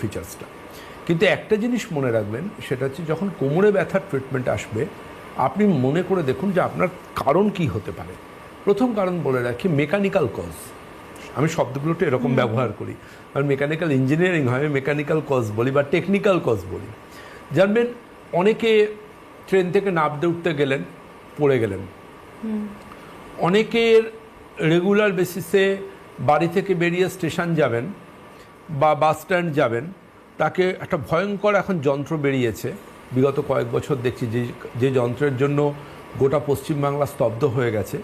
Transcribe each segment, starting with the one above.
ফিচার্সটা। কিন্তু একটা জিনিস মনে রাখবেন, সেটা হচ্ছে যখন কোমরে ব্যথার ট্রিটমেন্ট আসবে আপনি মনে করে দেখুন যে আপনার কারণ কি হতে পারে। প্রথম কারণ বলে রাখি মেকানিক্যাল কজ। আমি শব্দগুলোটা এরকম ব্যবহার করি, আর মেকানিক্যাল ইঞ্জিনিয়ারিং হয়, মেকানিক্যাল কজ বলি বা টেকনিক্যাল কজ বলি। জানবেন অনেকে ট্রেন থেকে নামতে উঠতে গেলেন, পড়ে গেলেন। অনেকের রেগুলার বেসিসে বাড়ি থেকে বেরিয়ে স্টেশন যাবেন বা বাস স্ট্যান্ড যাবেন, তাকে একটা ভয়ঙ্কর এখন যন্ত্র বেরিয়েছে বিগত কয়েক বছর দেখছি, যে যন্ত্রের জন্য গোটা পশ্চিমবাংলা স্তব্ধ হয়ে গেছে।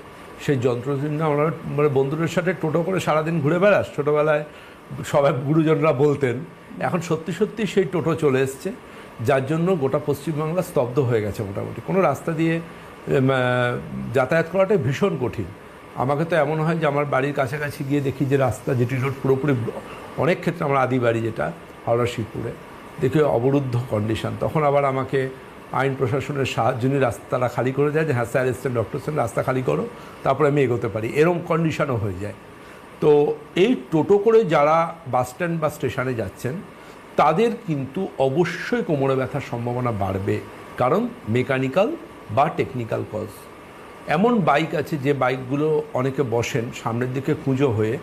সেই যন্ত্রের জন্য আমরা মানে বন্ধুদের সাথে টোটো করে সারাদিন ঘুরে বেড়াস, ছোটোবেলায় সবাই গুরুজনরা বলতেন। এখন সত্যি সত্যি সেই টোটো চলে এসছে, যার জন্য গোটা পশ্চিমবাংলা স্তব্ধ হয়ে গেছে। মোটামুটি কোনো রাস্তা দিয়ে যাতায়াত করাটাই ভীষণ কঠিন। আমাকে তো এমন হয় যে আমার বাড়ির কাছাকাছি গিয়ে দেখি যে রাস্তা যেটি রোড পুরোপুরি, অনেক ক্ষেত্রে আমার আদি বাড়ি যেটা হাওড়া শিবপুরে, দেখি অবরুদ্ধ কন্ডিশন। তখন আবার আমাকে আইন প্রশাসনের সাহায্য নিয়ে রাস্তাটা খালি করে যায় যে হ্যাঁ স্যার এসছেন, ডক্টর স্যার রাস্তা খালি করো, তারপরে আমি এগোতে পারি, এরকম কন্ডিশনও হয়ে যায়। তো এই টোটো করে যারা বাস স্ট্যান্ড বা স্টেশনে যাচ্ছেন তাদের কিন্তু অবশ্যই কোমরে ব্যথার সম্ভাবনা বাড়বে, কারণ মেকানিক্যাল বা টেকনিক্যাল কজ। এমন বাইক আছে যে বাইকগুলো অনেকে বসেন সামনের দিকে কুঁজো হয়ে,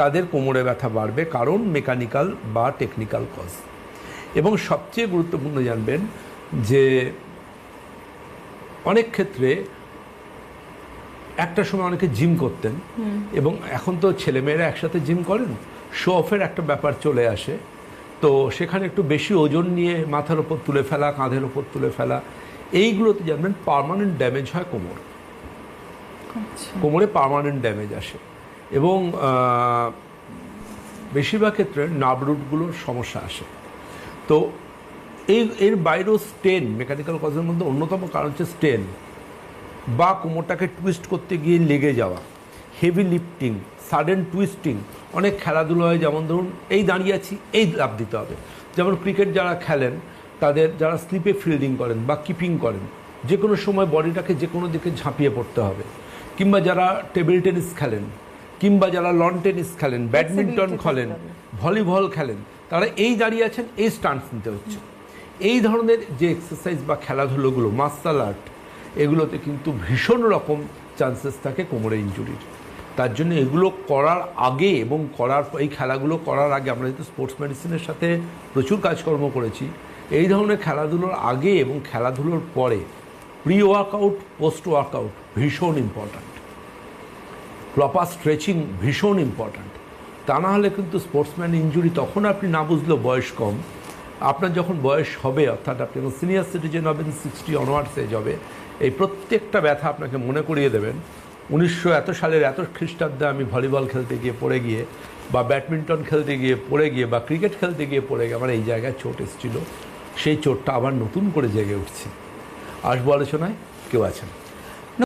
তাদের কোমরে ব্যথা বাড়বে কারণ মেকানিক্যাল বা টেকনিক্যাল কজ। এবং সবচেয়ে গুরুত্বপূর্ণ জানবেন যে অনেক ক্ষেত্রে একটা সময় অনেকে জিম করতেন, এবং এখন তো ছেলেমেয়েরা একসাথে জিম করেন, শো অফের একটা ব্যাপার চলে আসে। তো সেখানে একটু বেশি ওজন নিয়ে মাথার ওপর তুলে ফেলা, কাঁধের ওপর তুলে ফেলা, এইগুলোতে জানবেন পার্মানেন্ট ড্যামেজ হয় কোমর। কোমরে পার্মানেন্ট ড্যামেজ আসে, এবং বেশিরভাগ ক্ষেত্রে নার্ভ রুটগুলোর সমস্যা আসে। তো এর বাইরেও স্টেন, মেকানিক্যাল কজের মধ্যে অন্যতম কারণ হচ্ছে স্টেন বা কোমরটাকে টুইস্ট করতে গিয়ে লেগে যাওয়া, হেভি লিফটিং, সাডেন টুইস্টিং। অনেক খেলাধুলো হয়, যেমন ধরুন এই দাঁড়িয়ে আছি, এই লাফ দিতে হবে। যেমন ক্রিকেট যারা খেলেন, তাদের যারা স্লিপে ফিল্ডিং করেন বা কিপিং করেন, যে কোনো সময় বডিটাকে যে কোনো দিকে ঝাঁপিয়ে পড়তে হবে। কিংবা যারা টেবিল টেনিস খেলেন, কিংবা যারা লন টেনিস খেলেন, ব্যাডমিন্টন খেলেন, ভলিবল খেলেন, তারা এই দাঁড়িয়ে আছেন, এই স্টান্স নিতে হচ্ছে। এই ধরনের যে এক্সারসাইজ বা খেলাধুলোগুলো, মার্শাল আর্ট, এগুলোতে কিন্তু ভীষণ রকম চান্সেস থাকে কোমরে ইনজুরির। তার জন্য এগুলো করার আগে এবং এই খেলাগুলো করার আগে, আমরা যেহেতু স্পোর্টস মেডিসিনের সাথে প্রচুর কাজকর্ম করেছি, এই ধরনের খেলাধুলোর আগে এবং খেলাধুলোর পরে প্রি ওয়ার্কআউট, পোস্ট ওয়ার্কআউট ভীষণ ইম্পর্ট্যান্ট। প্রপার স্ট্রেচিং ভীষণ ইম্পর্ট্যান্ট। তা না হলে কিন্তু স্পোর্টসম্যান ইনজুরি তখন আপনি না বুঝলেও বয়স কম, আপনার যখন বয়স হবে, অর্থাৎ আপনি যখন সিনিয়র সিটিজেন হবেন, 60 অনওয়ার্ডস এজ হবে, এই প্রত্যেকটা ব্যথা আপনাকে মনে করিয়ে দেবেন 1900 সালের এত খ্রিস্টাব্দে আমি ভলিবল খেলতে গিয়ে পড়ে গিয়ে, বা ব্যাডমিন্টন খেলতে গিয়ে পড়ে গিয়ে, বা ক্রিকেট খেলতে গিয়ে পড়ে গিয়ে আমার এই জায়গায় চোট এসেছিল। সেই চোটটা আবার নতুন করে জেগে উঠছে। আসবো আলোচনায়, কেউ আছেন?